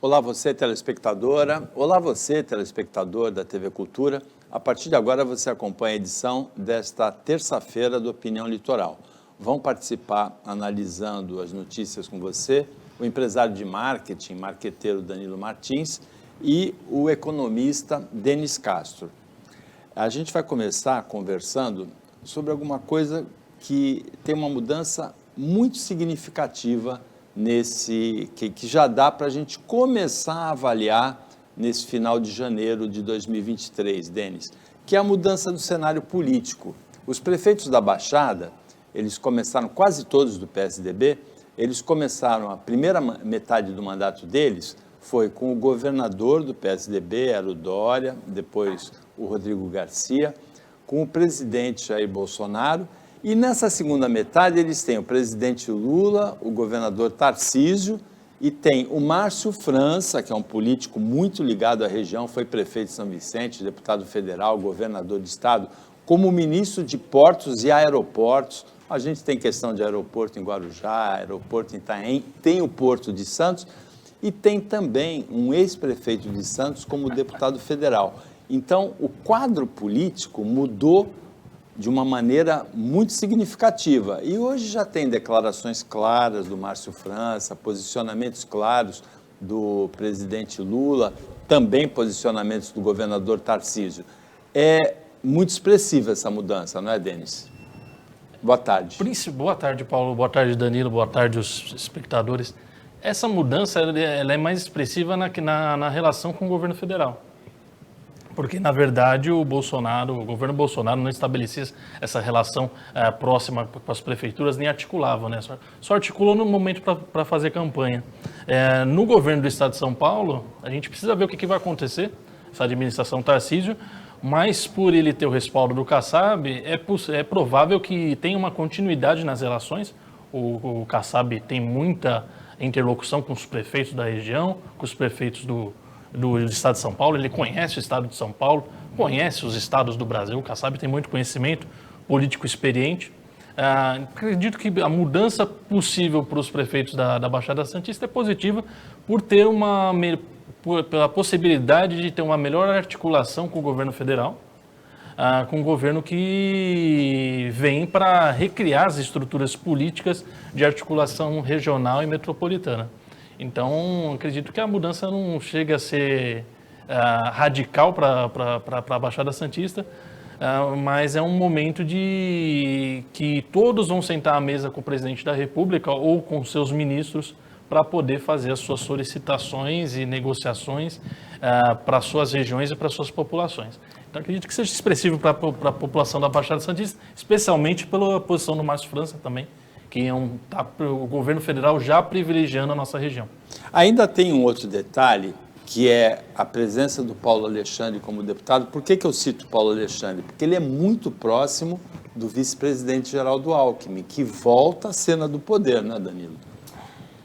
Olá você, telespectadora. Olá você, telespectador da TV Cultura. A partir de agora você acompanha a edição desta terça-feira do Opinião Litoral. Vão participar, analisando as notícias com você, o empresário de marketing, marqueteiro Danilo Martins e o economista Denis Castro. A gente vai começar conversando sobre alguma coisa que tem uma mudança muito significativa que já dá para a gente começar a avaliar nesse final de janeiro de 2023, Denis, que é a mudança do cenário político. Os prefeitos da Baixada, eles começaram, quase todos do PSDB, eles começaram, a primeira metade do mandato deles foi com o governador do PSDB, era o Dória, depois o Rodrigo Garcia, com o presidente Jair Bolsonaro. E nessa segunda metade eles têm o presidente Lula, o governador Tarcísio e tem o Márcio França, que é um político muito ligado à região, foi prefeito de São Vicente, deputado federal, governador de estado, como ministro de portos e aeroportos. A gente tem questão de aeroporto em Guarujá, aeroporto em Itaém, tem o Porto de Santos e tem também um ex-prefeito de Santos como deputado federal. Então, o quadro político mudou de uma maneira muito significativa. E hoje já tem declarações claras do Márcio França, posicionamentos claros do presidente Lula, também posicionamentos do governador Tarcísio. É muito expressiva essa mudança, não é, Denis? Boa tarde. Boa tarde, Paulo. Boa tarde, Danilo. Boa tarde, os espectadores. Essa mudança ela é mais expressiva na relação com o governo federal. Porque, na verdade, o governo Bolsonaro não estabelecia essa relação próxima com as prefeituras, nem articulava, né? Só articulou no momento para fazer campanha. No governo do estado de São Paulo, a gente precisa ver o que vai acontecer, essa administração Tarcísio, mas por ele ter o respaldo do Kassab, é provável que tenha uma continuidade nas relações. O Kassab tem muita interlocução com os prefeitos da região, com os prefeitos do estado de São Paulo, ele conhece o estado de São Paulo, conhece os estados do Brasil, o Kassab tem muito conhecimento político experiente. Acredito que a mudança possível para os prefeitos da Baixada Santista é positiva pela possibilidade de ter uma melhor articulação com o governo federal, com um governo que vem para recriar as estruturas políticas de articulação regional e metropolitana. Então, acredito que a mudança não chega a ser radical para a Baixada Santista, mas é um momento de que todos vão sentar à mesa com o presidente da República ou com seus ministros para poder fazer as suas solicitações e negociações para suas regiões e para suas populações. Então, acredito que seja expressivo para a população da Baixada Santista, especialmente pela posição do Márcio França também, que tá o governo federal já privilegiando a nossa região. Ainda tem um outro detalhe, que é a presença do Paulo Alexandre como deputado. Por que eu cito Paulo Alexandre? Porque ele é muito próximo do vice-presidente Geraldo Alckmin, que volta à cena do poder, né, Danilo?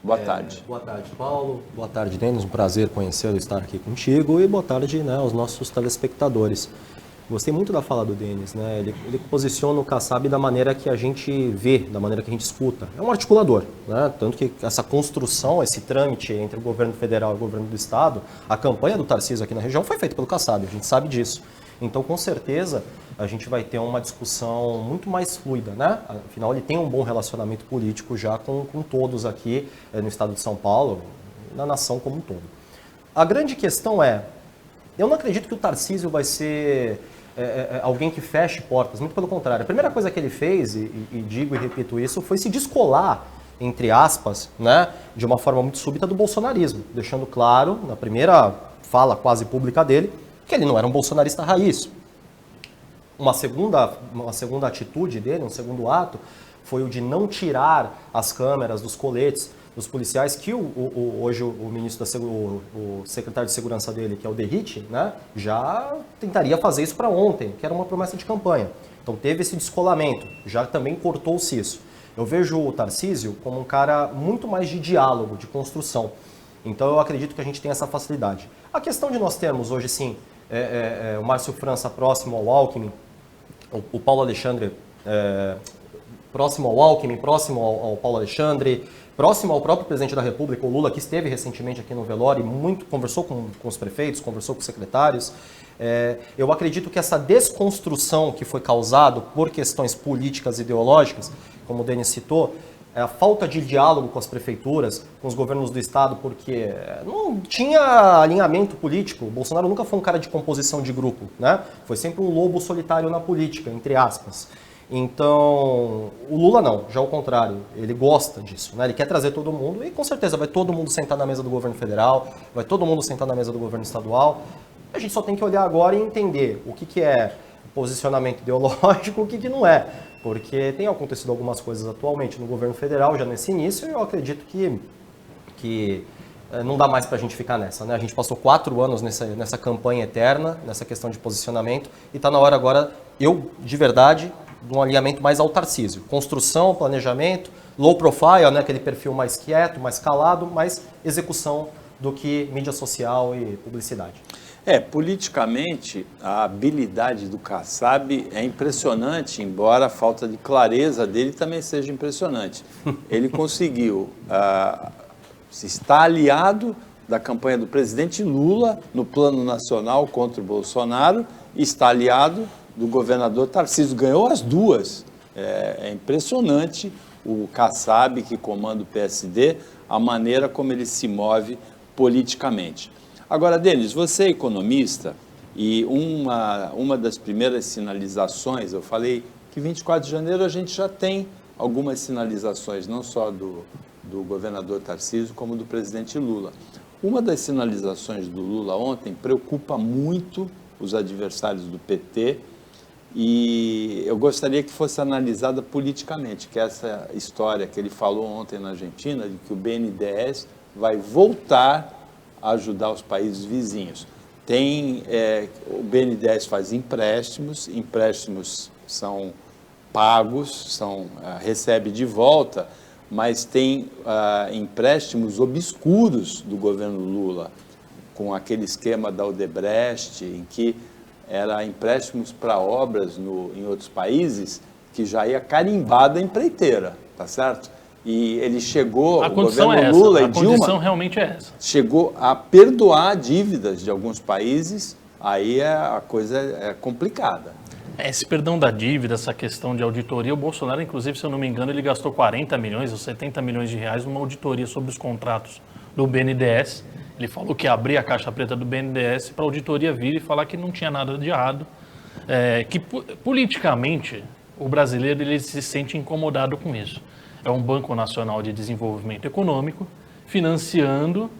Boa tarde. Boa tarde, Paulo. Boa tarde, Denis. Um prazer conhecê-lo, estar aqui contigo. E boa tarde, né, aos nossos telespectadores. Gostei muito da fala do Denis, né? Ele posiciona o Kassab da maneira que a gente vê, da maneira que a gente escuta. É um articulador, né? Tanto que essa construção, esse trâmite entre o governo federal e o governo do estado, a campanha do Tarcísio aqui na região foi feita pelo Kassab, a gente sabe disso. Então, com certeza, a gente vai ter uma discussão muito mais fluida, né? Afinal, ele tem um bom relacionamento político já com todos aqui no estado de São Paulo, na nação como um todo. A grande questão eu não acredito que o Tarcísio vai ser alguém que feche portas, muito pelo contrário. A primeira coisa que ele fez, e digo e repito isso, foi se descolar, entre aspas, né, de uma forma muito súbita do bolsonarismo, deixando claro, na primeira fala quase pública dele, que ele não era um bolsonarista raiz. Uma segunda atitude dele, um segundo ato, foi o de não tirar as câmeras dos coletes dos policiais, que hoje o ministro o secretário de segurança dele, que é o Derrite, né, já tentaria fazer isso para ontem, que era uma promessa de campanha. Então teve esse descolamento, já também cortou-se isso. Eu vejo o Tarcísio como um cara muito mais de diálogo, de construção. Então eu acredito que a gente tem essa facilidade. A questão de nós termos hoje, sim, o Márcio França próximo ao Alckmin, o Paulo Alexandre próximo ao Alckmin, próximo ao Paulo Alexandre, próximo ao próprio presidente da República, o Lula, que esteve recentemente aqui no velório e conversou com os prefeitos, conversou com os secretários. Eu acredito que essa desconstrução que foi causada por questões políticas e ideológicas, como o Denis citou, a falta de diálogo com as prefeituras, com os governos do estado, porque não tinha alinhamento político. O Bolsonaro nunca foi um cara de composição de grupo, né? Foi sempre um lobo solitário na política, entre aspas. Então, o Lula não, já ao contrário, ele gosta disso, né? Ele quer trazer todo mundo e com certeza vai todo mundo sentar na mesa do governo federal, vai todo mundo sentar na mesa do governo estadual. A gente só tem que olhar agora e entender o que é posicionamento ideológico e o que não é. Porque tem acontecido algumas coisas atualmente no governo federal, já nesse início, e eu acredito que não dá mais para a gente ficar nessa, né? A gente passou 4 anos nessa campanha eterna, nessa questão de posicionamento, e está na hora agora, de verdade, de um alinhamento mais ao Tarcísio. Construção, planejamento, low profile, né? Aquele perfil mais quieto, mais calado, mais execução do que mídia social e publicidade. Politicamente, a habilidade do Kassab é impressionante, embora a falta de clareza dele também seja impressionante. Ele conseguiu estar aliado da campanha do presidente Lula no plano nacional contra o Bolsonaro e está aliado do governador Tarcísio. Ganhou as duas. É impressionante o Kassab, que comanda o PSD, a maneira como ele se move politicamente. Agora, Denis, você é economista e uma das primeiras sinalizações, eu falei que 24 de janeiro a gente já tem algumas sinalizações, não só do governador Tarcísio, como do presidente Lula. Uma das sinalizações do Lula ontem preocupa muito os adversários do PT e eu gostaria que fosse analisada politicamente, que é essa história que ele falou ontem na Argentina, de que o BNDES vai voltar a ajudar os países vizinhos. O BNDES faz empréstimos são pagos, recebe de volta, mas tem empréstimos obscuros do governo Lula, com aquele esquema da Odebrecht, em que era empréstimos para obras em outros países, que já ia carimbada a empreiteira, tá certo? E ele chegou, o governo Lula e Dilma... A condição realmente é essa. Chegou a perdoar dívidas de alguns países, aí a coisa é complicada. Esse perdão da dívida, essa questão de auditoria, o Bolsonaro, inclusive, se eu não me engano, ele gastou 40 milhões ou 70 milhões de reais numa auditoria sobre os contratos do BNDES. Ele falou que ia abrir a caixa preta do BNDES para a auditoria vir e falar que não tinha nada de errado. Que politicamente o brasileiro ele se sente incomodado com isso. É um Banco Nacional de Desenvolvimento Econômico financiando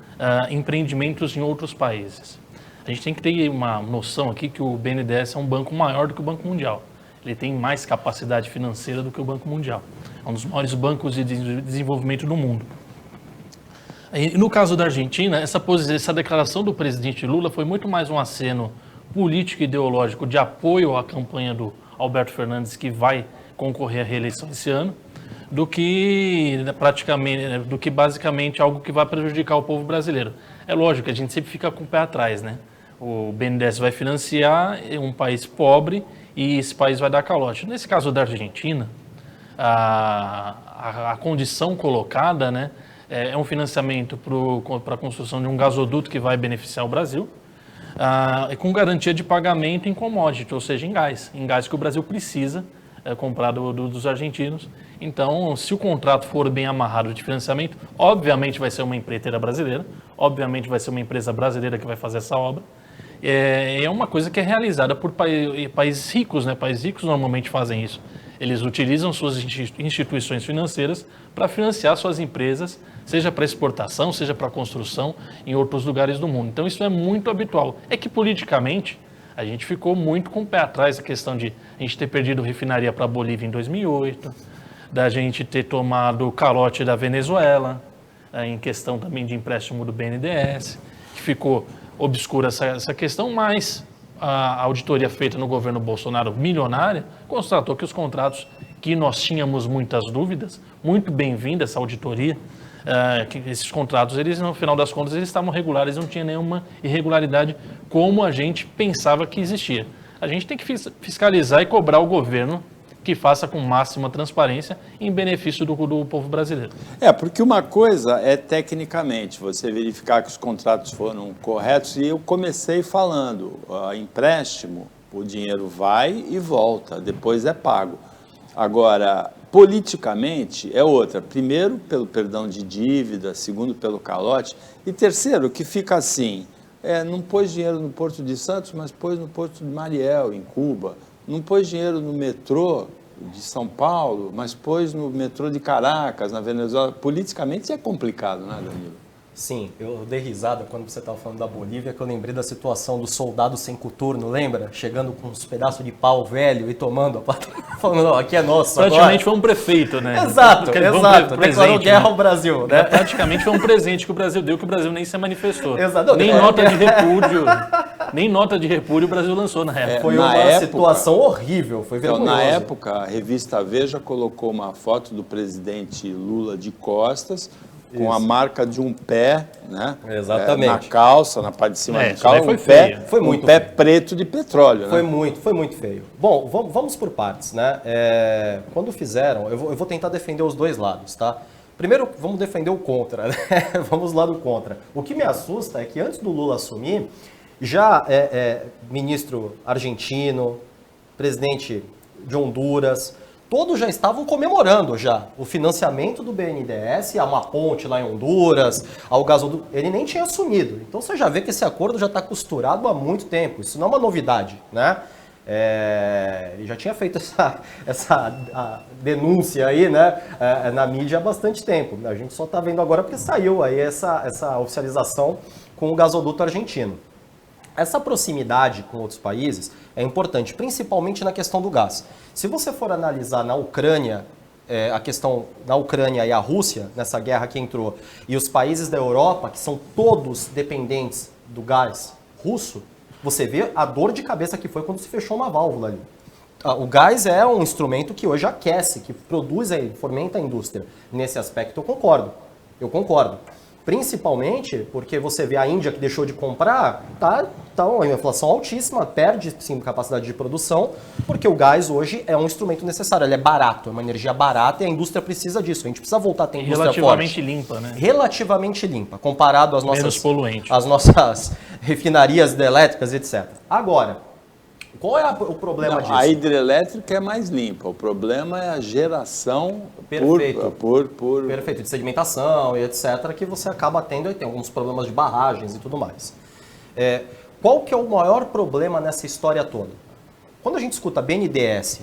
empreendimentos em outros países. A gente tem que ter uma noção aqui que o BNDES é um banco maior do que o Banco Mundial. Ele tem mais capacidade financeira do que o Banco Mundial. É um dos maiores bancos de desenvolvimento do mundo. E no caso da Argentina, essa declaração do presidente Lula foi muito mais um aceno político e ideológico de apoio à campanha do Alberto Fernandes, que vai concorrer à reeleição esse ano, do que basicamente algo que vai prejudicar o povo brasileiro. É lógico que a gente sempre fica com o pé atrás, né? O BNDES vai financiar um país pobre e esse país vai dar calote. Nesse caso da Argentina, a condição colocada, né, é um financiamento para a construção de um gasoduto que vai beneficiar o Brasil, com garantia de pagamento em commodity, ou seja, em gás que o Brasil precisa comprar dos argentinos. Então, se o contrato for bem amarrado de financiamento, obviamente vai ser uma empreiteira brasileira, obviamente vai ser uma empresa brasileira que vai fazer essa obra. É uma coisa que é realizada por países ricos, né? Países ricos normalmente fazem isso. Eles utilizam suas instituições financeiras para financiar suas empresas, seja para exportação, seja para construção em outros lugares do mundo. Então, isso é muito habitual. É que politicamente a gente ficou muito com o pé atrás, a questão de a gente ter perdido refinaria para a Bolívia em 2008, da gente ter tomado o calote da Venezuela, em questão também de empréstimo do BNDES, que ficou obscura essa questão, mas a auditoria feita no governo Bolsonaro, milionária, constatou que os contratos que nós tínhamos muitas dúvidas, muito bem-vinda essa auditoria, que esses contratos, eles no final das contas, eles estavam regulares, não tinha nenhuma irregularidade como a gente pensava que existia. A gente tem que fiscalizar e cobrar o governo que faça com máxima transparência em benefício do povo brasileiro. Porque uma coisa é tecnicamente você verificar que os contratos foram corretos, e eu comecei falando, empréstimo, o dinheiro vai e volta, depois é pago. Agora, politicamente é outra. Primeiro, pelo perdão de dívida, segundo, pelo calote, e terceiro, que fica assim, não pôs dinheiro no Porto de Santos, mas pôs no Porto de Mariel, em Cuba. Não pôs dinheiro no metrô de São Paulo, mas pôs no metrô de Caracas, na Venezuela. Politicamente é complicado, né, Danilo? Sim, eu dei risada quando você estava falando da Bolívia, que eu lembrei da situação do soldado sem coturno, lembra? Chegando com uns pedaços de pau velho e tomando a pátria, falando, aqui é nosso praticamente agora. foi um prefeito, né? Exato, presente, declarou guerra né? ao Brasil, né? Praticamente foi um presente que o Brasil deu, que o Brasil nem se manifestou. Exato. Nem nota de repúdio, nem nota de repúdio o Brasil lançou na época. Foi uma situação horrível, foi vergonhoso. Na época, a revista Veja colocou uma foto do presidente Lula de costas, com a marca de um pé, né? Exatamente. Na calça, na parte de cima da calça, Foi muito um pé preto de petróleo. Foi muito feio. Bom, vamos por partes, né? Quando fizeram, eu vou tentar defender os dois lados, tá? Primeiro, vamos defender o contra, né? Vamos lá do contra. O que me assusta é que antes do Lula assumir, já ministro argentino, presidente de Honduras, todos já estavam comemorando já o financiamento do BNDES, a uma ponte lá em Honduras, ao gasoduto. Ele nem tinha assumido. Então você já vê que esse acordo já está costurado há muito tempo. Isso não é uma novidade, né? Ele já tinha feito essa denúncia aí, né, na mídia há bastante tempo. A gente só está vendo agora porque saiu aí essa oficialização com o gasoduto argentino. Essa proximidade com outros países é importante, principalmente na questão do gás. Se você for analisar na Ucrânia, a questão da Ucrânia e a Rússia, nessa guerra que entrou, e os países da Europa, que são todos dependentes do gás russo, você vê a dor de cabeça que foi quando se fechou uma válvula ali. O gás é um instrumento que hoje aquece, que produz, fomenta a indústria. Nesse aspecto eu concordo. Principalmente porque você vê a Índia, que deixou de comprar, tá uma inflação altíssima, perde sim capacidade de produção, porque o gás hoje é um instrumento necessário, ele é barato, é uma energia barata e a indústria precisa disso. A gente precisa voltar a ter indústria relativamente forte. Limpa, né? Relativamente limpa, comparado às menos poluente. às nossas refinarias hidrelétricas, etc. Agora, qual é o problema disso? A hidrelétrica é mais limpa, o problema é a geração Perfeito, de sedimentação e etc., que você acaba tendo, e tem alguns problemas de barragens e tudo mais. Qual que é o maior problema nessa história toda? Quando a gente escuta BNDES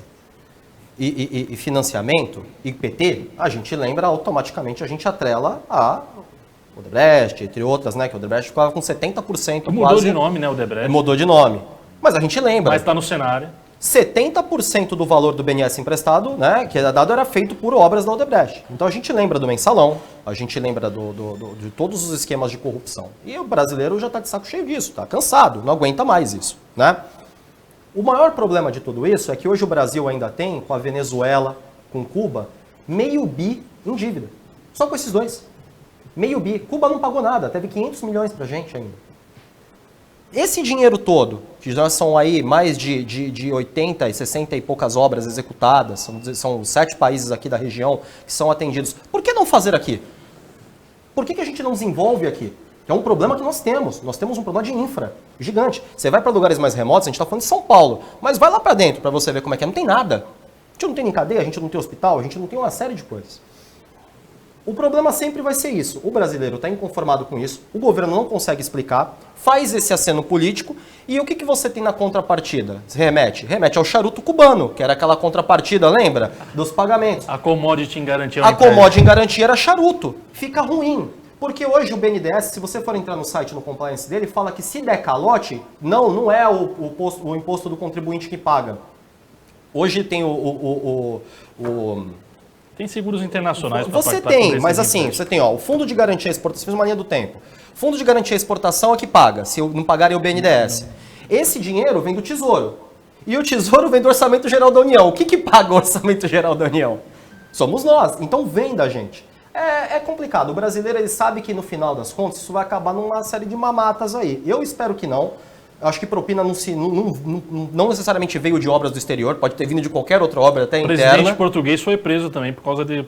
e financiamento, IPT, a gente lembra automaticamente, a gente atrela a Odebrecht, entre outras, né, que o Odebrecht ficava com 70% Mudou de nome, né, o Odebrecht? Mudou de nome. Mas a gente lembra. Mas está no cenário. 70% do valor do BNDES emprestado, né, que era dado, era feito por obras da Odebrecht. Então a gente lembra do mensalão, a gente lembra de todos os esquemas de corrupção. E o brasileiro já está de saco cheio disso, está cansado, não aguenta mais isso, né? O maior problema de tudo isso é que hoje o Brasil ainda tem, com a Venezuela, com Cuba, $500 bilhões em dívida. Só com esses dois. $500 bilhões. Cuba não pagou nada, teve 500 milhões pra gente ainda. Esse dinheiro todo, que já são aí mais de 80 e 60 e poucas obras executadas, são 7 países aqui da região que são atendidos, por que não fazer aqui? Por que a gente não desenvolve aqui? É um problema que nós temos um problema de infra gigante. Você vai para lugares mais remotos, a gente está falando de São Paulo, mas vai lá para dentro para você ver como é que é, não tem nada. A gente não tem nem cadeia, a gente não tem hospital, a gente não tem uma série de coisas. O problema sempre vai ser isso. O brasileiro está inconformado com isso, o governo não consegue explicar, faz esse aceno político, e o que você tem na contrapartida? Remete ao charuto cubano, que era aquela contrapartida, lembra? Dos pagamentos. A commodity em garantia. A commodity em garantia era charuto. Fica ruim. Porque hoje o BNDES, se você for entrar no site, no compliance dele, fala que se der calote, não é o imposto do contribuinte que paga. Hoje tem Tem seguros internacionais. Você tem, mas assim, você tem o Fundo de Garantia à Exportação, fiz uma linha do tempo. Fundo de Garantia à Exportação é que paga, se não pagarem o BNDES. Esse dinheiro vem do Tesouro. E o Tesouro vem do Orçamento Geral da União. O que paga o Orçamento Geral da União? Somos nós, então vem da gente. É complicado, o brasileiro ele sabe que no final das contas isso vai acabar numa série de mamatas aí. Eu espero que não. Eu acho que propina não necessariamente veio de obras do exterior, pode ter vindo de qualquer outra obra, até O interna. presidente português foi preso também por causa de...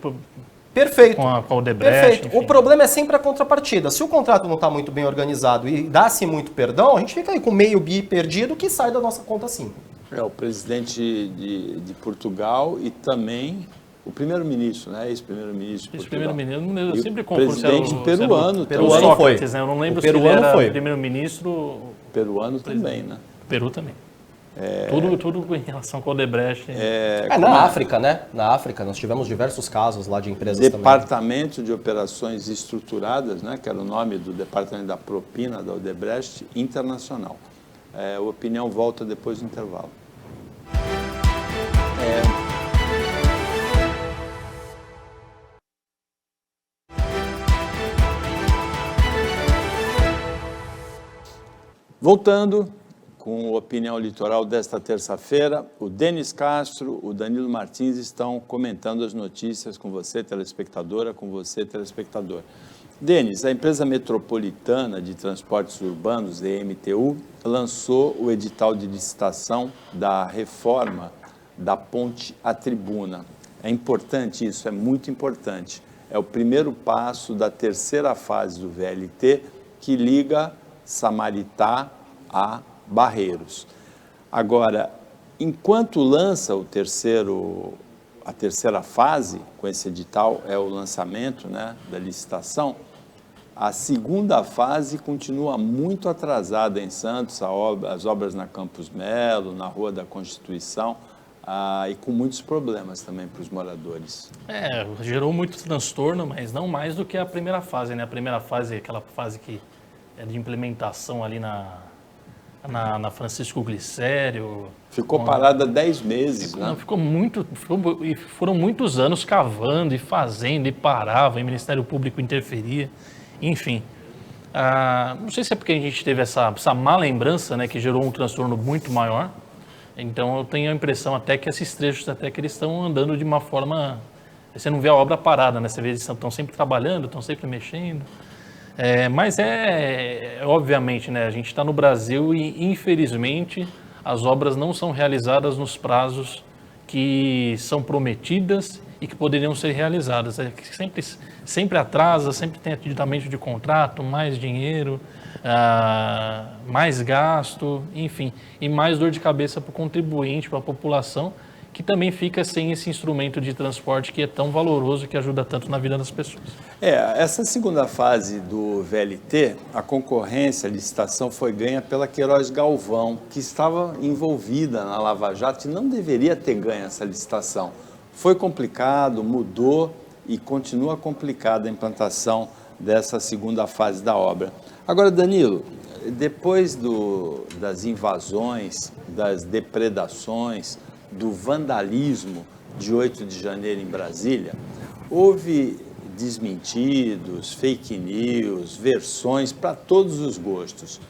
Perfeito. Com a Odebrecht, Perfeito. enfim. O problema é sempre a contrapartida. Se o contrato não está muito bem organizado e dá-se muito perdão, a gente fica aí com meio bi perdido que sai da nossa conta sim. O presidente de Portugal e também o primeiro-ministro, né? Ex-primeiro-ministro de Portugal. Ex-primeiro-ministro, eu E sempre o confundo. presidente peruano também. Peruano foi. Né? Eu não lembro O se ele peruano era foi. primeiro-ministro... Peruano também, né? Peru também. Tudo em relação com o Odebrecht. Na África, né? Na África, nós tivemos diversos casos lá de empresas Departamento de Operações Estruturadas, né, que era o nome do departamento da propina da Odebrecht Internacional. A opinião volta depois do intervalo. Voltando com a opinião litoral desta terça-feira, o Denis Castro, o Danilo Martins estão comentando as notícias com você, telespectadora, com você, telespectador. Denis, a empresa metropolitana de transportes urbanos, EMTU, lançou o edital de licitação da reforma da ponte à Tribuna. É importante isso, é muito importante. É o primeiro passo da terceira fase do VLT que liga Samaritá a Barreiros. Agora, enquanto lança a terceira fase, com esse edital, é o lançamento, né, da licitação, a segunda fase continua muito atrasada em Santos, as obras na Campos Melo, na Rua da Constituição, e com muitos problemas também para os moradores. Gerou muito transtorno, mas não mais do que a primeira fase, né? A primeira fase é aquela fase que é de implementação ali na Francisco Glicério. Ficou parada 10 meses, né? E foram muitos anos cavando e fazendo, e parava, e o Ministério Público interferia, enfim. Não sei se é porque a gente teve essa má lembrança, né, que gerou um transtorno muito maior. Então eu tenho a impressão até que esses trechos, até que eles estão andando de uma forma... Você não vê a obra parada, né? Você vê eles estão sempre trabalhando, estão sempre mexendo. Mas obviamente, né, a gente está no Brasil e, infelizmente, as obras não são realizadas nos prazos que são prometidas e que poderiam ser realizadas. Sempre atrasa, sempre tem aditamento de contrato, mais dinheiro, mais gasto, enfim, e mais dor de cabeça para o contribuinte, para a população, que também fica sem esse instrumento de transporte que é tão valoroso e que ajuda tanto na vida das pessoas. Essa segunda fase do VLT, a concorrência, a licitação foi ganha pela Queiroz Galvão, que estava envolvida na Lava Jato e não deveria ter ganho essa licitação. Foi complicado, mudou e continua complicada a implantação dessa segunda fase da obra. Agora, Danilo, depois das invasões, das depredações, do vandalismo de 8 de janeiro em Brasília, houve desmentidos, fake news, versões para todos os gostos.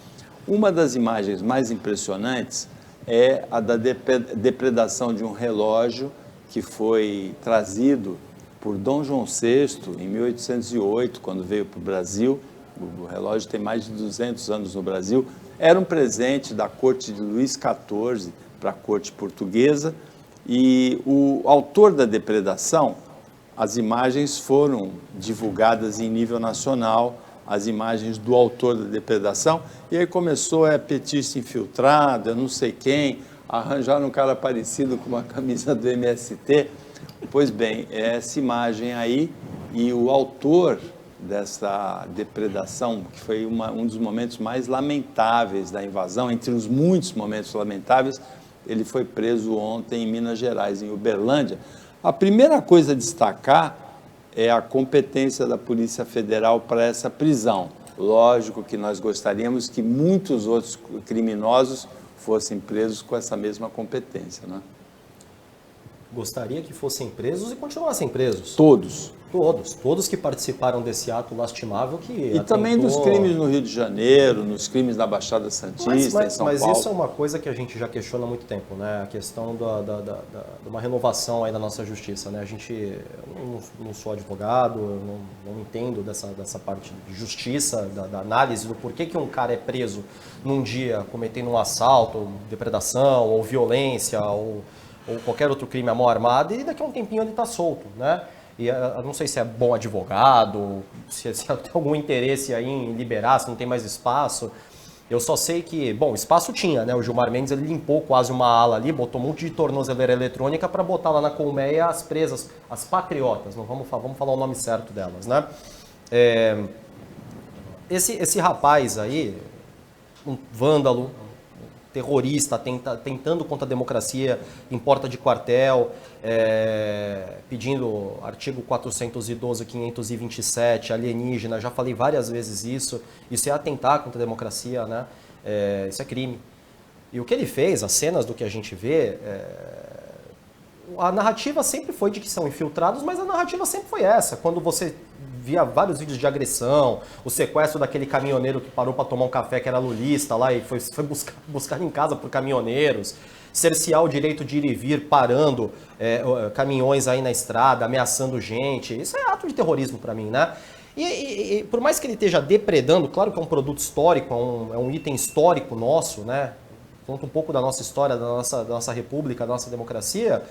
Uma das imagens mais impressionantes é a da depredação de um relógio que foi trazido por Dom João VI em 1808, quando veio para o Brasil. O relógio tem mais de 200 anos no Brasil. Era um presente da corte de Luís XIV para a corte portuguesa, e o autor da depredação, as imagens foram divulgadas em nível nacional, as imagens do autor da depredação, e aí começou petista infiltrado, eu não sei quem, arranjaram um cara parecido com uma camisa do MST. Pois bem, essa imagem aí, e o autor dessa depredação, que foi um dos momentos mais lamentáveis da invasão, entre os muitos momentos lamentáveis, ele foi preso ontem em Minas Gerais, em Uberlândia. A primeira coisa a destacar é a competência da Polícia Federal para essa prisão. Lógico que nós gostaríamos que muitos outros criminosos fossem presos com essa mesma competência, né? gostaria que fossem presos e continuassem presos. Todos. Todos que participaram desse ato lastimável que E também dos crimes no Rio de Janeiro, nos crimes da Baixada Santista, em São Paulo. Mas isso é uma coisa que a gente já questiona há muito tempo, né? A questão de uma renovação aí da nossa justiça, né? Eu não sou advogado, eu não entendo dessa parte de justiça, da análise do porquê que um cara é preso num dia cometendo um assalto, depredação, ou violência, ou qualquer outro crime à mão armada, e daqui a um tempinho ele está solto, né? E eu não sei se é bom advogado, se tem algum interesse aí em liberar, se não tem mais espaço. Eu só sei que, bom, espaço tinha, né? O Gilmar Mendes ele limpou quase uma ala ali, botou um monte de tornozeleira eletrônica para botar lá na colmeia as presas, as patriotas, não vamos falar o nome certo delas, né? Esse rapaz aí, um vândalo, terrorista, tentando contra a democracia em porta de quartel, pedindo artigo 412, 527, alienígena, já falei várias vezes isso é atentar contra a democracia, né? Isso é crime. E o que ele fez, as cenas do que a gente vê, a narrativa sempre foi de que são infiltrados, mas a narrativa sempre foi essa, quando você via vários vídeos de agressão, o sequestro daquele caminhoneiro que parou para tomar um café, que era lulista lá e foi buscar em casa por caminhoneiros, cercear o direito de ir e vir parando caminhões aí na estrada, ameaçando gente. Isso é ato de terrorismo para mim, né? E por mais que ele esteja depredando, claro que é um produto histórico, é um item histórico nosso, né? Conta um pouco da nossa história, da nossa república, da nossa democracia.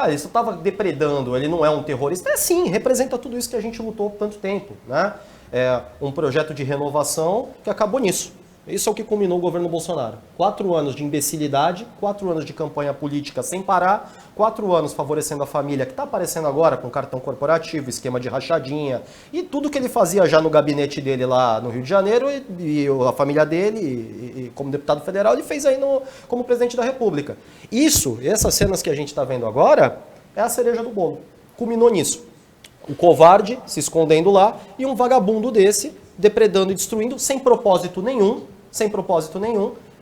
Ele só estava depredando, ele não é um terrorista. Sim, representa tudo isso que a gente lutou por tanto tempo, né? Um projeto de renovação que acabou nisso. Isso é o que culminou o governo Bolsonaro. 4 anos de imbecilidade, 4 anos de campanha política sem parar, 4 anos favorecendo a família, que está aparecendo agora com cartão corporativo, esquema de rachadinha, e tudo que ele fazia já no gabinete dele lá no Rio de Janeiro, e a família dele, e como deputado federal, ele fez aí como presidente da República. Essas cenas que a gente está vendo agora, é a cereja do bolo. Culminou nisso. O covarde se escondendo lá, e um vagabundo desse, depredando e destruindo, sem propósito nenhum.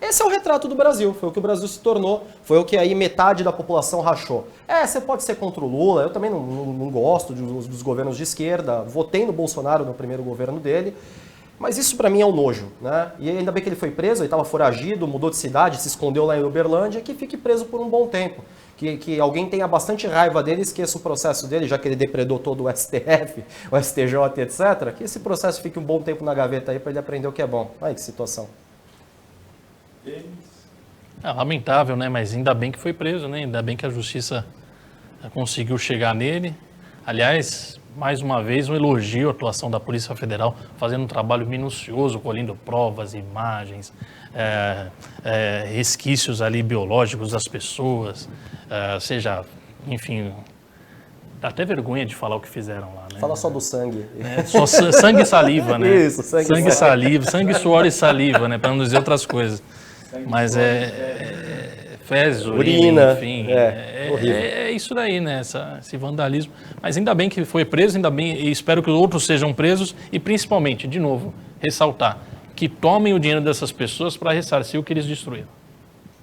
Esse é o retrato do Brasil, foi o que o Brasil se tornou, foi o que aí metade da população rachou. Você pode ser contra o Lula, eu também não gosto dos governos de esquerda, votei no Bolsonaro no primeiro governo dele, mas isso pra mim é um nojo, né? E ainda bem que ele foi preso, ele estava foragido, mudou de cidade, se escondeu lá em Uberlândia, que fique preso por um bom tempo. Que alguém tenha bastante raiva dele, esqueça o processo dele, já que ele depredou todo o STF, o STJ, etc., que esse processo fique um bom tempo na gaveta aí para ele aprender o que é bom. Ai, que situação. Lamentável, né? Mas ainda bem que foi preso, né? Ainda bem que a justiça conseguiu chegar nele. Aliás, mais uma vez, um elogio à atuação da Polícia Federal, fazendo um trabalho minucioso, colhendo provas, imagens, resquícios ali biológicos das pessoas, enfim, dá até vergonha de falar o que fizeram lá, né? Fala só do sangue. Só sangue e saliva, né? Isso, sangue e saliva, sangue, suor e saliva, né? Para não dizer outras coisas. Mas fezes, urina, enfim, é isso daí, né? Esse vandalismo. Mas ainda bem que foi preso, ainda bem, e espero que outros sejam presos e principalmente, de novo, ressaltar, que tomem o dinheiro dessas pessoas para ressarcir o que eles destruíram.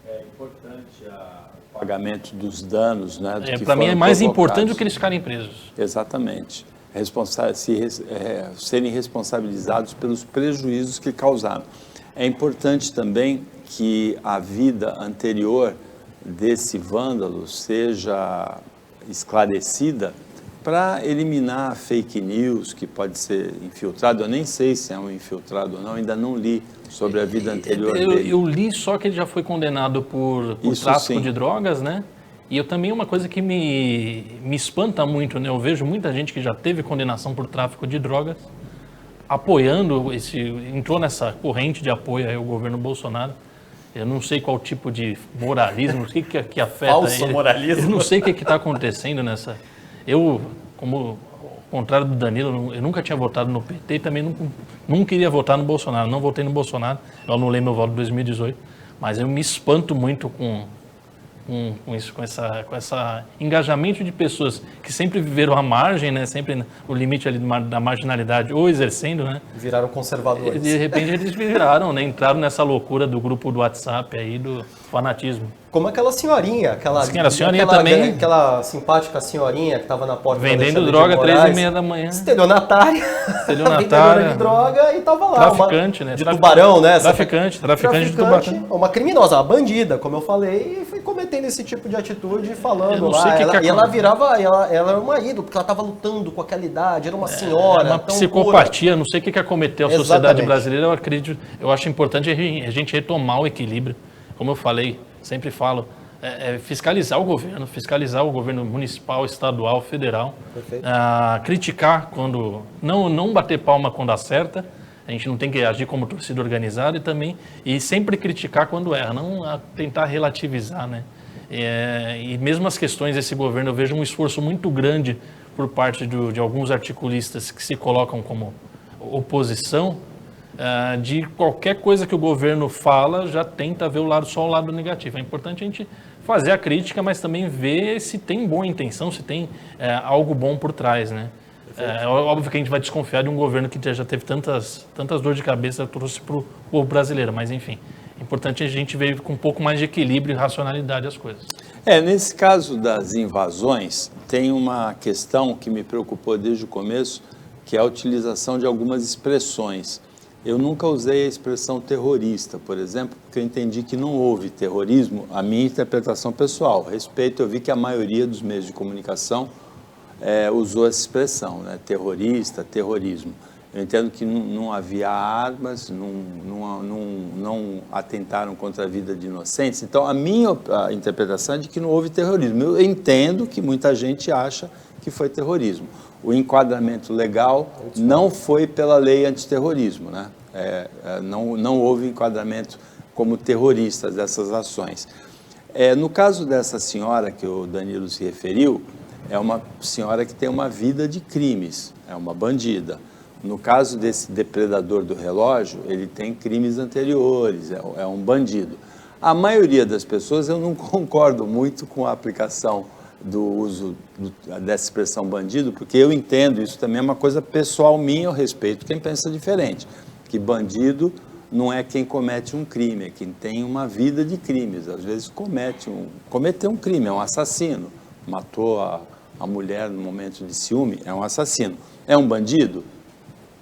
É importante o pagamento dos danos, né? Para mim é mais importante do que eles ficarem presos. Exatamente. Serem responsabilizados pelos prejuízos que causaram. É importante também que a vida anterior desse vândalo seja esclarecida para eliminar fake news que pode ser infiltrado. Eu nem sei se é um infiltrado ou não, ainda não li sobre a vida anterior dele. Eu li só que ele já foi condenado por tráfico de drogas, né? E eu também, uma coisa que me espanta muito, né? Eu vejo muita gente que já teve condenação por tráfico de drogas apoiando entrou nessa corrente de apoio ao governo Bolsonaro. Eu não sei qual tipo de moralismo, o que afeta falso ele. Moralismo. Eu não sei o que está acontecendo nessa... Eu, como ao contrário do Danilo, eu nunca tinha votado no PT e também não queria votar no Bolsonaro. Não votei no Bolsonaro, eu anulei meu voto em 2018. Mas eu me espanto muito com isso, com essa engajamento de pessoas que sempre viveram à margem, né? Sempre o limite ali da marginalidade, ou exercendo, né? Viraram conservadores. De repente eles viraram, né? Entraram nessa loucura do grupo do WhatsApp aí, do fanatismo. como aquela senhorinha, aquela simpática senhorinha que estava na porta vendendo droga 3h30 da manhã. Estelionatária. Vendedora de droga e tava lá. Traficante, né? De tubarão, né? Traficante de tubarão. Uma criminosa, uma bandida, como eu falei, e foi cometendo esse tipo de atitude, falando lá. E ela virava, ela era uma ídolo, porque ela estava lutando com aquela idade, era uma senhora. Uma psicopatia, não sei o que acometeu a sociedade brasileira, eu acho importante a gente retomar o equilíbrio. Como eu falei, sempre falo, fiscalizar o governo municipal, estadual, federal, criticar quando, não bater palma quando acerta, a gente não tem que agir como torcida organizada e sempre criticar quando erra, não tentar relativizar, né? E mesmo as questões desse governo, eu vejo um esforço muito grande por parte de alguns articulistas que se colocam como oposição, de qualquer coisa que o governo fala, já tenta ver só o lado negativo. É importante a gente fazer a crítica, mas também ver se tem boa intenção, se tem algo bom por trás, né? É óbvio que a gente vai desconfiar de um governo que já teve tantas dores de cabeça, trouxe para o povo brasileiro, mas enfim, é importante a gente ver com um pouco mais de equilíbrio e racionalidade as coisas. Nesse caso das invasões, tem uma questão que me preocupou desde o começo, que é a utilização de algumas expressões. Eu nunca usei a expressão terrorista, por exemplo, porque eu entendi que não houve terrorismo, a minha interpretação pessoal. Respeito, eu vi que a maioria dos meios de comunicação usou essa expressão, né? Terrorista, terrorismo. Eu entendo que não havia armas, não atentaram contra a vida de inocentes. Então, a minha interpretação é de que não houve terrorismo. Eu entendo que muita gente acha que foi terrorismo. O enquadramento legal não foi pela lei antiterrorismo, né? Não houve enquadramento como terroristas dessas ações. No caso dessa senhora que o Danilo se referiu, é uma senhora que tem uma vida de crimes, é uma bandida. No caso desse depredador do relógio, ele tem crimes anteriores, é um bandido. A maioria das pessoas, eu não concordo muito com a aplicação do uso dessa expressão bandido, porque eu entendo, isso também é uma coisa pessoal minha, eu respeito quem pensa diferente, que bandido não é quem comete um crime, é quem tem uma vida de crimes, às vezes cometeu um crime, é um assassino, matou a mulher no momento de ciúme, é um assassino. É um bandido?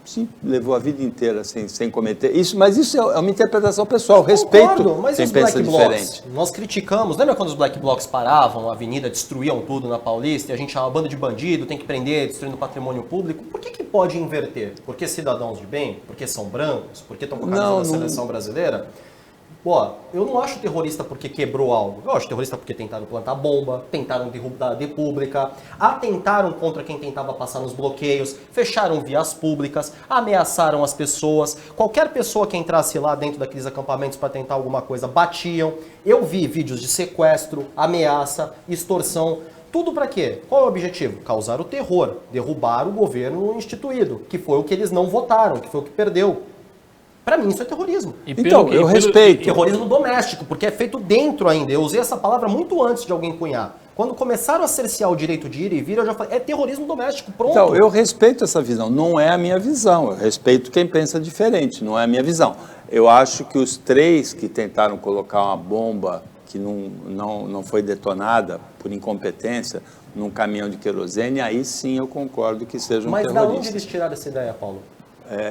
Sim, levou a vida inteira sem cometer isso, mas isso é uma interpretação pessoal, respeito mas quem pensa diferente. Nós criticamos, lembra quando os black blocs paravam a avenida, destruíam tudo na Paulista, e a gente chamava banda de bandido, tem que prender, destruindo patrimônio público? Por que pode inverter? Porque cidadãos de bem? Porque são brancos? Porque estão com a camisa da seleção brasileira? Eu não acho terrorista porque quebrou algo. Eu acho terrorista porque tentaram plantar bomba, tentaram derrubar a República, atentaram contra quem tentava passar nos bloqueios, fecharam vias públicas, ameaçaram as pessoas. Qualquer pessoa que entrasse lá dentro daqueles acampamentos para tentar alguma coisa, batiam. Eu vi vídeos de sequestro, ameaça, extorsão. Tudo para quê? Qual é o objetivo? Causar o terror, derrubar o governo instituído, que foi o que eles não votaram, que foi o que perdeu. Para mim isso é terrorismo. Então, eu respeito. Terrorismo doméstico, porque é feito dentro ainda. Eu usei essa palavra muito antes de alguém cunhar. Quando começaram a cercear o direito de ir e vir, eu já falei, é terrorismo doméstico, pronto. Então, eu respeito essa visão. Não é a minha visão. Eu respeito quem pensa diferente. Não é a minha visão. Eu acho que os 3 que tentaram colocar uma bomba que não foi detonada por incompetência num caminhão de querosene, aí sim eu concordo que sejam terroristas. Mas de onde eles tiraram essa ideia, Paulo?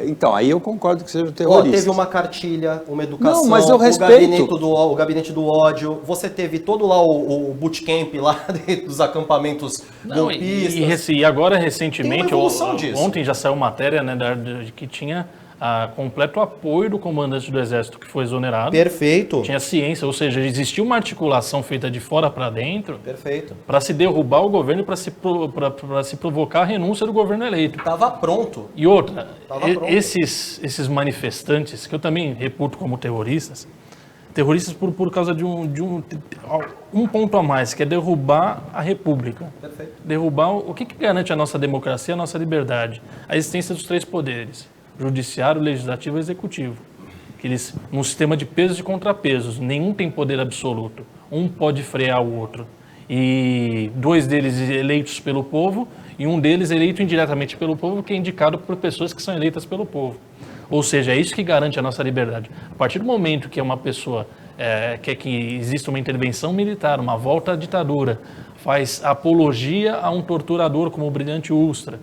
Então, aí eu concordo que sejam terroristas. Teve uma cartilha, uma educação, não, mas eu respeito. O gabinete do ódio, você teve todo lá o bootcamp lá dentro dos acampamentos golpistas. E agora, recentemente, disso. Ontem já saiu matéria, né, que tinha completo apoio do comandante do Exército, que foi exonerado. Perfeito. Tinha ciência, ou seja, existiu uma articulação feita de fora para dentro. Perfeito. Para se derrubar o governo e para se provocar a renúncia do governo eleito. Estava pronto. E outra, esses manifestantes, que eu também reputo como terroristas por causa de um ponto a mais, que é derrubar a República. Perfeito. Derrubar o que garante a nossa democracia, a nossa liberdade? A existência dos 3 poderes. Judiciário, legislativo e executivo. Que eles, num sistema de pesos e contrapesos, nenhum tem poder absoluto. Um pode frear o outro. E 2 deles eleitos pelo povo e um deles eleito indiretamente pelo povo, que é indicado por pessoas que são eleitas pelo povo. Ou seja, é isso que garante a nossa liberdade. A partir do momento que uma pessoa quer que exista uma intervenção militar, uma volta à ditadura, faz apologia a um torturador como o Brilhante Ustra,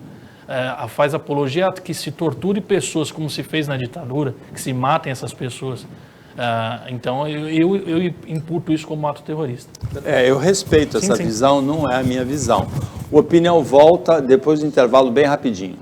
faz apologia a que se torture pessoas como se fez na ditadura, que se matem essas pessoas. Então, eu imputo isso como ato terrorista. Eu respeito essa sim. visão, não é a minha visão. O Opinião volta depois do intervalo bem rapidinho.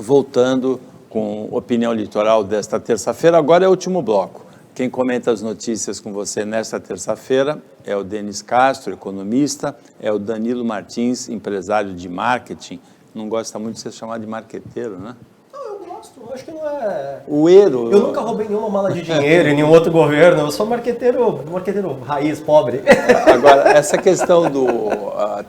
Voltando com Opinião Litoral desta terça-feira, agora é o último bloco. Quem comenta as notícias com você nesta terça-feira é o Denis Castro, economista, é o Danilo Martins, empresário de marketing. Não gosta muito de ser chamado de marqueteiro, né? Não, eu gosto, eu acho que não é... O Eiro... Eu nunca roubei nenhuma mala de dinheiro em nenhum outro governo, eu sou marqueteiro raiz, pobre. Agora, essa questão do...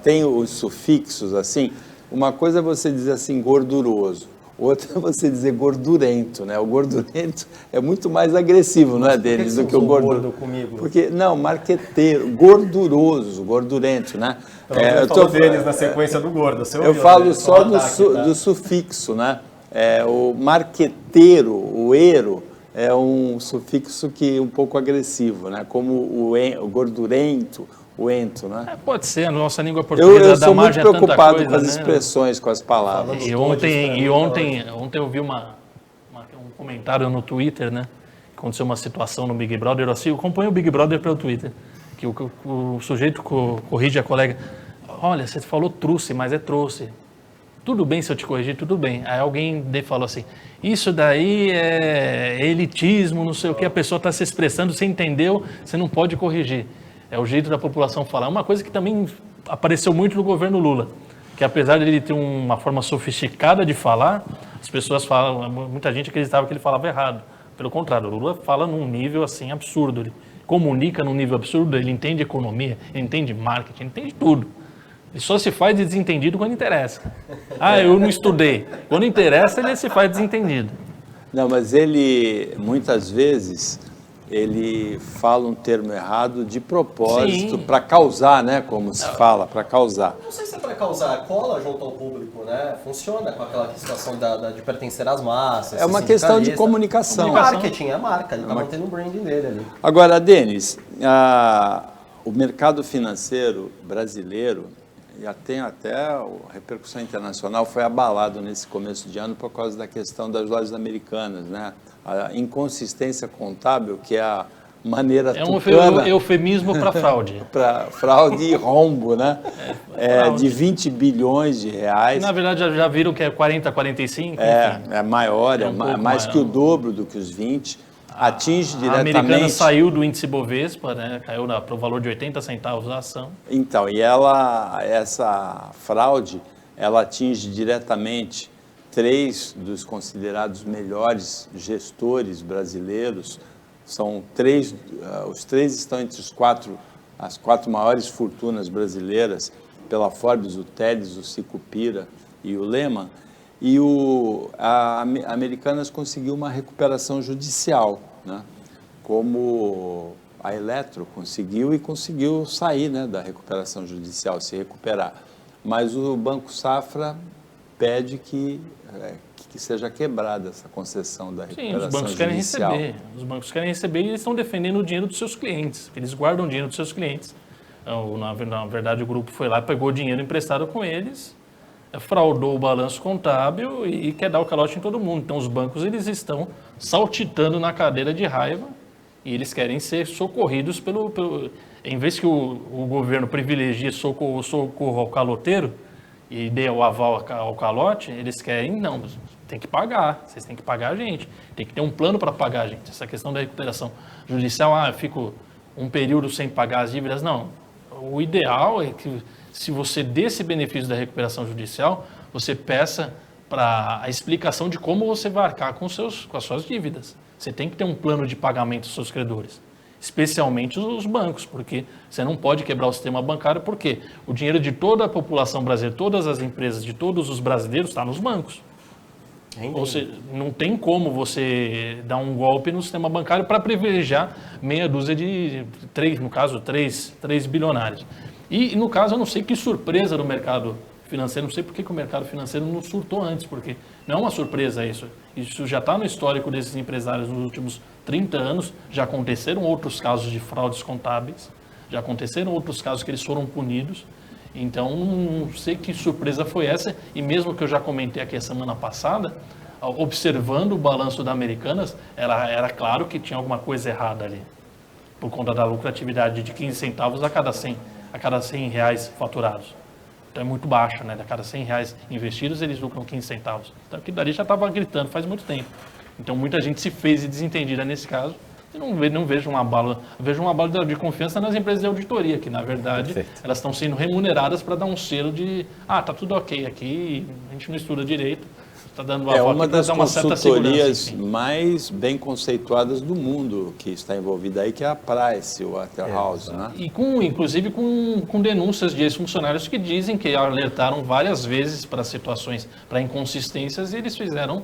tem os sufixos, assim, uma coisa é você dizer assim, gorduroso. Outra é você dizer gordurento, né? O gordurento é muito mais agressivo, não é, Denis, do que o gordo comigo? Porque, não, marqueteiro, gorduroso, gordurento, né? Eu tô Denis na sequência do gordo. Eu falo só do sufixo, né? O marqueteiro, o ero, é um sufixo que é um pouco agressivo, né? Como o gordurento, o ento, né? Pode ser, a nossa língua portuguesa eu dá sou muito margem a tanta preocupado coisa, com as né? expressões, com as palavras. E ontem eu vi um comentário no Twitter, né? Aconteceu uma situação no Big Brother, eu acompanho o Big Brother pelo Twitter, que o sujeito corrige a colega, olha, você falou truce, mas é trouxe. Tudo bem se eu te corrigir, tudo bem. Aí alguém falou assim, isso daí é elitismo, não sei o que, a pessoa está se expressando, você entendeu, você não pode corrigir. É o jeito da população falar. Uma coisa que também apareceu muito no governo Lula, que apesar de ele ter uma forma sofisticada de falar, as pessoas falam, muita gente acreditava que ele falava errado. Pelo contrário, o Lula fala num nível assim absurdo, ele comunica num nível absurdo, ele entende economia, ele entende marketing, ele entende tudo. Ele só se faz desentendido quando interessa. Eu não estudei. Quando interessa, ele se faz desentendido. Não, mas ele, muitas vezes, ele fala um termo errado de propósito, para causar, né? Como se fala, para causar. Não sei se é para causar, cola junto ao público, né? Funciona com aquela situação de pertencer às massas. É uma questão de comunicação. Marketing, é a marca, ele está mantendo o branding dele ali. Agora, Denis, o mercado financeiro brasileiro, já tem até a repercussão internacional, foi abalado nesse começo de ano por causa da questão das lojas americanas, né? A inconsistência contábil, que é a maneira tucana... um eufemismo para fraude. Para fraude e rombo, né? De 20 bilhões de reais. Na verdade, já viram que é 40, 45? É maior, mais que o dobro do que os 20. Atinge diretamente... A Americana saiu do índice Bovespa, né? Caiu para o valor de 80 centavos a ação. Então, e essa fraude, ela atinge diretamente 3 dos considerados melhores gestores brasileiros. São 3, os 3 estão entre as 4 maiores fortunas brasileiras, pela Forbes, o Teles, o Sicupira e o Lehman. E a Americanas conseguiu uma recuperação judicial, né? Como a Eletro conseguiu sair, né, da recuperação judicial, se recuperar. Mas o Banco Safra pede que seja quebrada essa concessão da recuperação judicial. Sim, os bancos querem receber. Os bancos querem receber e eles estão defendendo o dinheiro dos seus clientes. Eles guardam o dinheiro dos seus clientes. Então, na verdade, o grupo foi lá, pegou o dinheiro emprestado com eles, fraudou o balanço contábil e quer dar o calote em todo mundo. Então, os bancos eles estão saltitando na cadeira de raiva e eles querem ser socorridos em vez que o governo privilegie socorro ao caloteiro e dê o aval ao calote, eles querem, não, tem que pagar, vocês têm que pagar a gente, tem que ter um plano para pagar a gente. Essa questão da recuperação judicial, eu fico um período sem pagar as dívidas, não. O ideal é que, se você dê esse benefício da recuperação judicial, você peça a explicação de como você vai arcar com as suas dívidas. Você tem que ter um plano de pagamento dos seus credores, especialmente os bancos, porque você não pode quebrar o sistema bancário, porque o dinheiro de toda a população brasileira, todas as empresas, de todos os brasileiros, está nos bancos. Ou seja, não tem como você dar um golpe no sistema bancário para privilegiar meia dúzia de 3 bilionários. E no caso, eu não sei que surpresa do mercado financeiro, não sei por que o mercado financeiro não surtou antes, porque não é uma surpresa isso. Isso já está no histórico desses empresários nos últimos 30 anos, já aconteceram outros casos de fraudes contábeis, já aconteceram outros casos que eles foram punidos. Então, não sei que surpresa foi essa, e mesmo que eu já comentei aqui a semana passada, observando o balanço da Americanas, era claro que tinha alguma coisa errada ali, por conta da lucratividade de 15 centavos a cada 100 reais faturados. Então é muito baixa, né? A cada 100 reais investidos, eles lucram 15 centavos. Então aquilo dali já estava gritando faz muito tempo. Então muita gente se fez desentendida nesse caso. Eu não vejo um abalo, vejo um abalo de confiança nas empresas de auditoria, que na verdade elas estão sendo remuneradas para dar um selo de tá tudo ok aqui, a gente não estuda direito, está dando uma das dar uma certa consultorias segurança, mais bem conceituadas do mundo que está envolvida aí, que é a Price Waterhouse, né? E inclusive com denúncias de ex-funcionários que dizem que alertaram várias vezes para situações, para inconsistências, e eles fizeram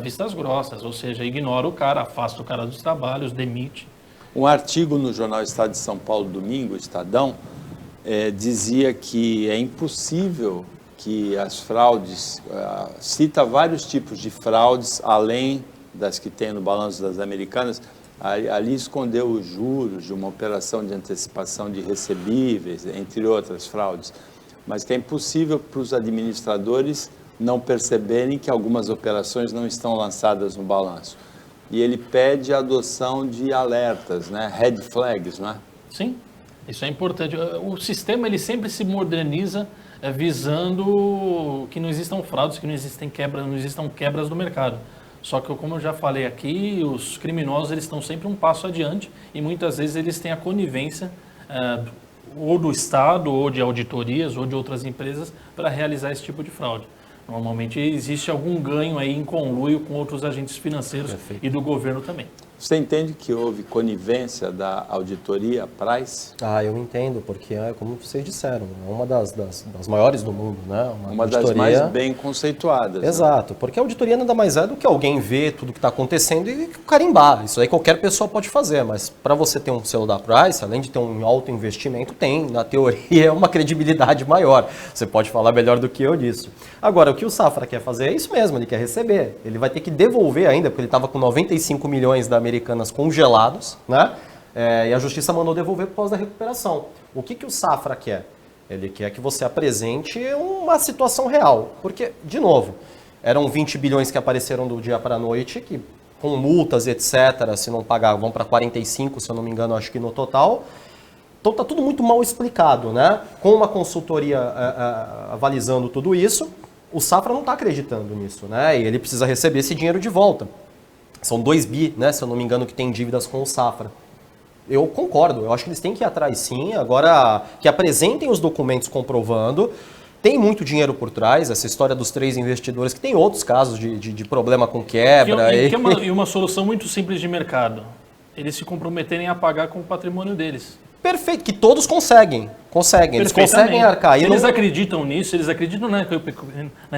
vistas grossas, ou seja, ignora o cara, afasta o cara dos trabalhos, demite. Um artigo no jornal Estado de São Paulo, domingo, Estadão, dizia que é impossível que as fraudes, cita vários tipos de fraudes, além das que tem no balanço das Americanas, ali escondeu os juros de uma operação de antecipação de recebíveis, entre outras fraudes, mas que é impossível para os administradores não perceberem que algumas operações não estão lançadas no balanço. E ele pede a adoção de alertas, né? Red flags, não é? Sim, isso é importante. O sistema ele sempre se moderniza visando que não existam fraudes, que não existam quebras do mercado. Só que, como eu já falei aqui, os criminosos eles estão sempre um passo adiante e muitas vezes eles têm a conivência ou do Estado, ou de auditorias, ou de outras empresas para realizar esse tipo de fraude. Normalmente existe algum ganho aí em conluio com outros agentes financeiros. Perfeito. E do governo também. Você entende que houve conivência da auditoria Price? Eu entendo, porque como vocês disseram, é uma das maiores do mundo, né? Uma das mais bem conceituadas. Exato, né? Porque a auditoria nada mais é do que alguém ver tudo que está acontecendo e carimbar. Isso aí qualquer pessoa pode fazer, mas para você ter um selo da Price, além de ter um alto investimento, tem, na teoria, uma credibilidade maior. Você pode falar melhor do que eu disso. Agora, o que o Safra quer fazer é isso mesmo, ele quer receber. Ele vai ter que devolver ainda, porque ele estava com 95 milhões da Americanas congelados, né? E a justiça mandou devolver por causa da recuperação. O que o Safra quer? Ele quer que você apresente uma situação real. Porque, de novo, eram 20 bilhões que apareceram do dia para a noite, que com multas, etc., se não pagar, vão para 45, se eu não me engano, acho que no total. Então está tudo muito mal explicado, né? Com uma consultoria avalizando tudo isso, o Safra não está acreditando nisso, né? E ele precisa receber esse dinheiro de volta. São 2 bi, né, se eu não me engano, que tem dívidas com o Safra. Eu concordo, eu acho que eles têm que ir atrás sim, agora que apresentem os documentos comprovando. Tem muito dinheiro por trás, essa história dos 3 investidores, que tem outros casos de problema com quebra. E uma solução muito simples de mercado, eles se comprometerem a pagar com o patrimônio deles. Perfeito, que todos conseguem, eles conseguem arcar. Eles acreditam nisso, eles acreditam na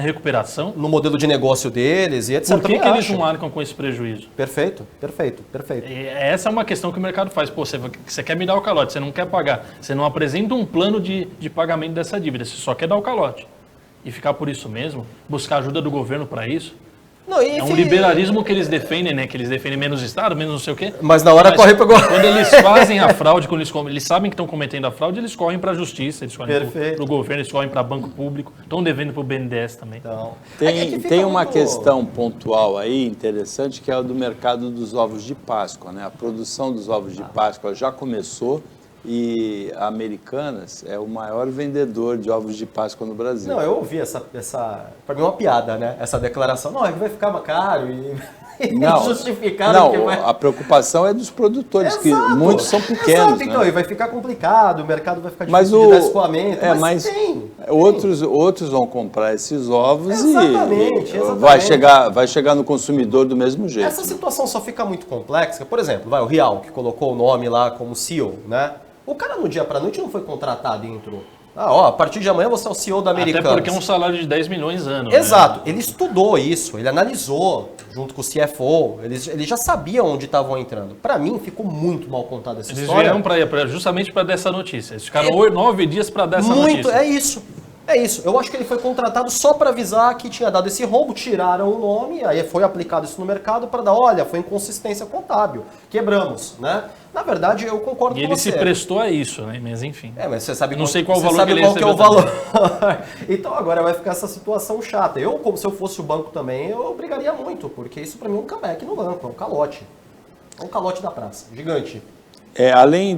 recuperação. No modelo de negócio deles e etc. Por que eles não arcam com esse prejuízo? Perfeito. E essa é uma questão que o mercado faz. Pô, você quer me dar o calote, você não quer pagar. Você não apresenta um plano de pagamento dessa dívida, você só quer dar o calote. E ficar por isso mesmo, buscar ajuda do governo para isso. Não, é um liberalismo que eles defendem, né? Que eles defendem menos Estado, menos não sei o quê. Mas na hora corre para quando eles fazem a fraude, quando eles sabem que estão cometendo a fraude, eles correm para a justiça, eles correm para o governo, eles correm para banco público, estão devendo para o BNDES também. Então, tem uma questão pontual aí interessante, que é a do mercado dos ovos de Páscoa, né? A produção dos ovos de Páscoa já começou. E a Americanas é o maior vendedor de ovos de Páscoa no Brasil. Não, eu ouvi essa para mim é uma piada, né? Essa declaração, não, é que vai ficar caro e não, justificaram não, que vai... a preocupação é dos produtores, Exato, que muitos são pequenos. Exato, então, né? e vai ficar complicado, o mercado vai ficar difícil de dar escoamento, mas tem. Outros vão comprar esses ovos exatamente. Vai chegar no consumidor do mesmo jeito. Essa situação só fica muito complexa, por exemplo, o Rial, que colocou o nome lá como CEO, né? O cara no dia para noite não foi contratado e entrou. A partir de amanhã você é o CEO da Americanas. Até porque é um salário de 10 milhões ano. Exato. Né? Ele estudou isso, ele analisou. junto com o CFO, eles já sabiam onde estavam entrando. Para mim, ficou muito mal contada essa Eles história. vieram justamente para dar essa notícia. Eles ficaram 9 dias para dar essa notícia. É isso. É isso. Eu acho que ele foi contratado só para avisar que tinha dado esse roubo, tiraram o nome, aí foi aplicado isso no mercado para dar, olha, foi inconsistência contábil, quebramos, né? Na verdade, eu concordo E com ele você. se prestou a isso, né? Mas enfim. Mas você sabe não sei qual o valor sabe que ele qual que é o recebeu valor. Então agora vai ficar essa situação chata. Eu, como se eu fosse o banco também, eu brigaria muito, porque isso para mim é um comeback no banco, é um calote. É um calote da praça, gigante. Além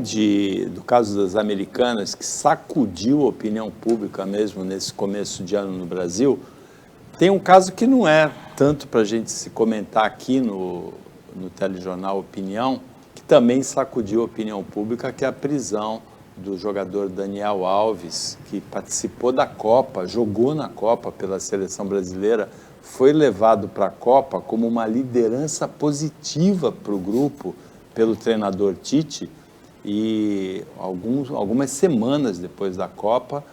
do caso das Americanas, que sacudiu a opinião pública mesmo nesse começo de ano no Brasil, tem um caso que não é tanto para a gente se comentar aqui no telejornal Opinião, que também sacudiu a opinião pública, que é a prisão do jogador Daniel Alves, que participou da Copa, jogou na Copa pela seleção brasileira, foi levado para a Copa como uma liderança positiva para o grupo, pelo treinador Tite, e algumas semanas depois da Copa,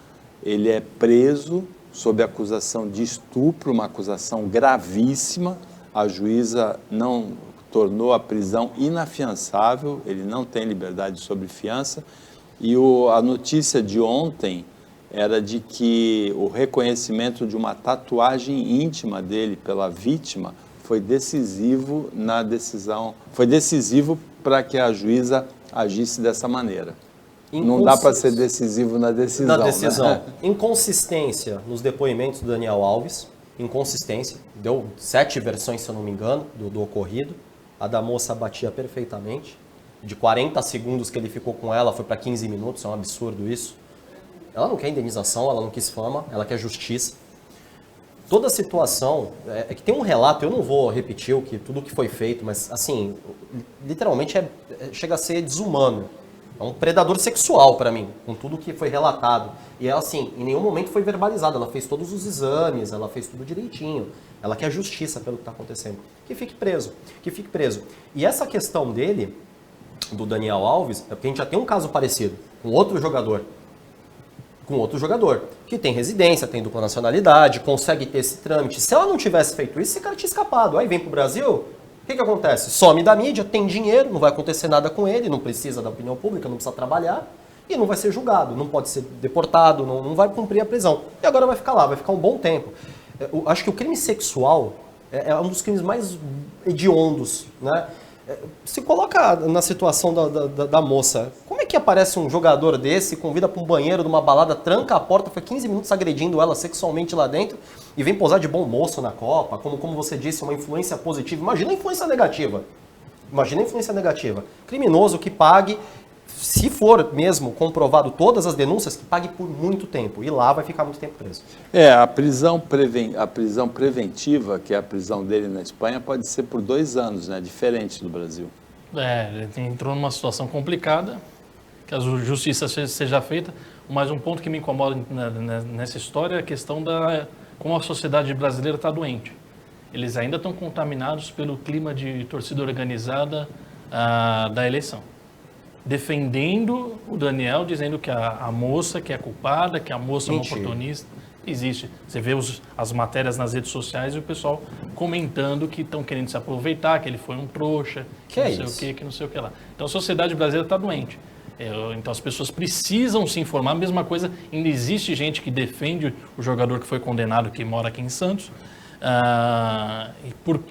ele é preso sob acusação de estupro, uma acusação gravíssima. A juíza não tornou a prisão inafiançável, ele não tem liberdade sob fiança, e a notícia de ontem era de que o reconhecimento de uma tatuagem íntima dele pela vítima foi decisivo na decisão, foi decisivo para que a juíza agisse dessa maneira. Não dá para ser decisivo na decisão. Né? Inconsistência nos depoimentos do Daniel Alves, inconsistência, deu 7 versões, se eu não me engano, do ocorrido. A da moça batia perfeitamente. De 40 segundos que ele ficou com ela, foi para 15 minutos, é um absurdo isso. Ela não quer indenização, ela não quis fama, ela quer justiça. Toda a situação, é que tem um relato, eu não vou repetir tudo o que foi feito, mas assim, literalmente chega a ser desumano. É um predador sexual para mim, com tudo que foi relatado. E ela, assim, em nenhum momento foi verbalizada, ela fez todos os exames, ela fez tudo direitinho. Ela quer justiça pelo que está acontecendo. Que fique preso, que fique preso. E essa questão dele, do Daniel Alves, é porque a gente já tem um caso parecido, com outro jogador, que tem residência, tem dupla nacionalidade, consegue ter esse trâmite. Se ela não tivesse feito isso, esse cara tinha escapado. Aí vem pro Brasil, o que acontece? Some da mídia, tem dinheiro, não vai acontecer nada com ele, não precisa da opinião pública, não precisa trabalhar, e não vai ser julgado, não pode ser deportado, não vai cumprir a prisão. E agora vai ficar lá, vai ficar um bom tempo. Eu acho que o crime sexual é um dos crimes mais hediondos, né? Se coloca na situação da moça, como é que aparece um jogador desse, convida para um banheiro de uma balada, tranca a porta, foi 15 minutos agredindo ela sexualmente lá dentro e vem posar de bom moço na Copa, como você disse, uma influência positiva. Imagina a influência negativa. Criminoso que pague, se for mesmo comprovado todas as denúncias, que pague por muito tempo. E lá vai ficar muito tempo preso. A prisão preventiva, que é a prisão dele na Espanha, pode ser por 2 anos, né? Diferente do Brasil. Ele entrou numa situação complicada, que a justiça seja feita. Mas um ponto que me incomoda nessa história é a questão como a sociedade brasileira está doente. Eles ainda estão contaminados pelo clima de torcida organizada da eleição. Defendendo o Daniel, dizendo que a moça que é culpada, que a moça é uma oportunista. Existe. Você vê as matérias nas redes sociais e o pessoal comentando que estão querendo se aproveitar, que ele foi um trouxa, que não sei o que lá. Então a sociedade brasileira está doente. Então as pessoas precisam se informar. A mesma coisa, ainda existe gente que defende o jogador que foi condenado, que mora aqui em Santos,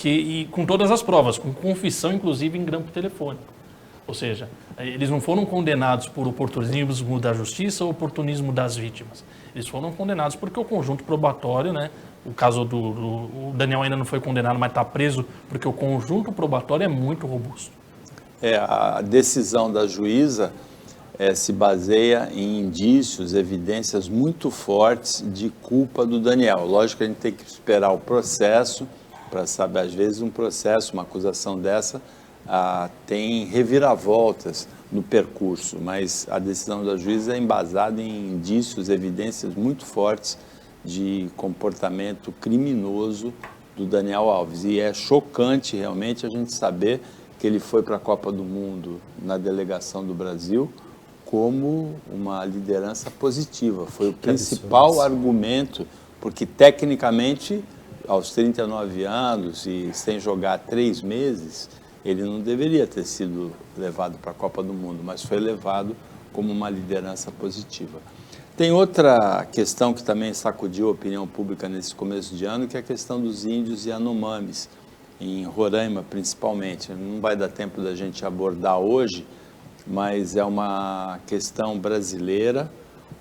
e com todas as provas, com confissão, inclusive, em grampo telefônico. Ou seja, eles não foram condenados por oportunismo da justiça ou oportunismo das vítimas. Eles foram condenados porque o conjunto probatório, né? O caso o Daniel ainda não foi condenado, mas está preso porque o conjunto probatório é muito robusto. A decisão da juíza se baseia em indícios, evidências muito fortes de culpa do Daniel. Lógico que a gente tem que esperar o processo para saber, às vezes, uma acusação dessa, tem reviravoltas no percurso, mas a decisão da juíza é embasada em indícios, evidências muito fortes de comportamento criminoso do Daniel Alves. E é chocante realmente a gente saber que ele foi para a Copa do Mundo na delegação do Brasil como uma liderança positiva. Foi o principal argumento, porque tecnicamente aos 39 anos e sem jogar 3 meses, ele não deveria ter sido levado para a Copa do Mundo, mas foi levado como uma liderança positiva. Tem outra questão que também sacudiu a opinião pública nesse começo de ano, que é a questão dos índios e Yanomamis, em Roraima principalmente. Não vai dar tempo da gente abordar hoje, mas é uma questão brasileira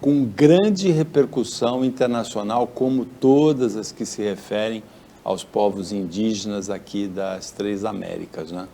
com grande repercussão internacional, como todas as que se referem aos povos indígenas aqui das 3 Américas, né?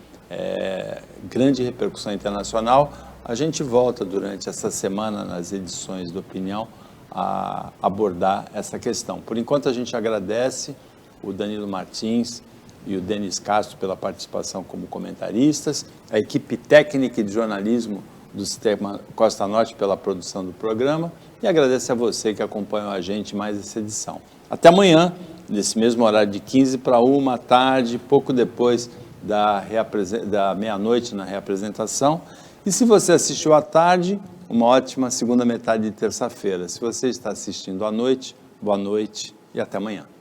Grande repercussão internacional. A gente volta durante essa semana nas edições do Opinião a abordar essa questão. Por enquanto a gente agradece o Danilo Martins e o Denis Castro pela participação como comentaristas, a equipe técnica e de jornalismo do Sistema Costa Norte pela produção do programa e agradece a você que acompanhou a gente mais essa edição. Até amanhã, nesse mesmo horário de 15 para 1 tarde, pouco depois da meia-noite na reapresentação. E se você assistiu à tarde, uma ótima segunda metade de terça-feira. Se você está assistindo à noite, boa noite e até amanhã.